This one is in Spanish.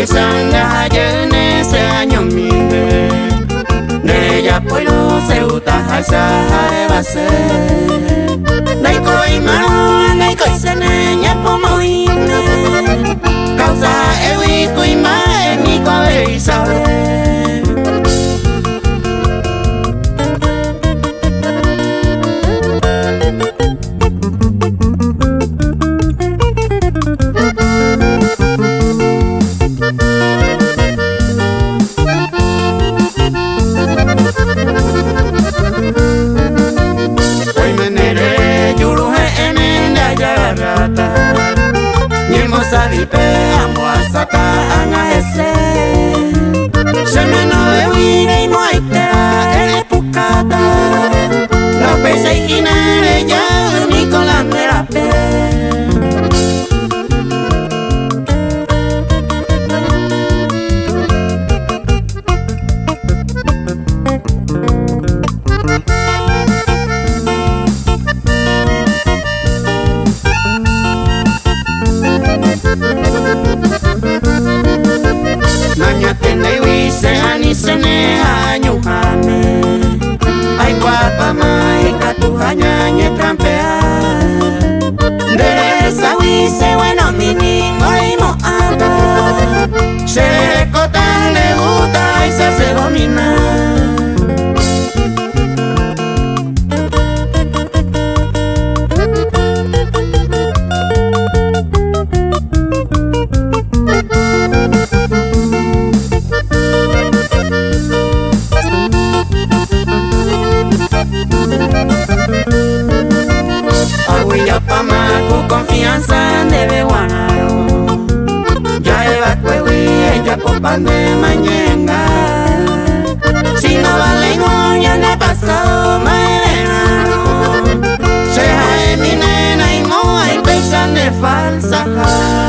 Sanga yene se año minde ne ya pueblo se uta hasa base nei koi maro nei koi sene nya pomo ine causa ewi kui ma ni ko ei sabe Salipe amo asata anga ese Semeno de wine y moitera en epukata No pese y kinere ya Nicolás de la pe Sene anyuhame Ay guapa mai katuhanya nye trampea Deresa wise bueno mini ngoimo ata Shekotan le gusta y se domina Confianza debe guanaro Ya evacué ella popan de mañana Si no vale ya no he pasado mañana Se jae mi nena y no hay pecha de falsa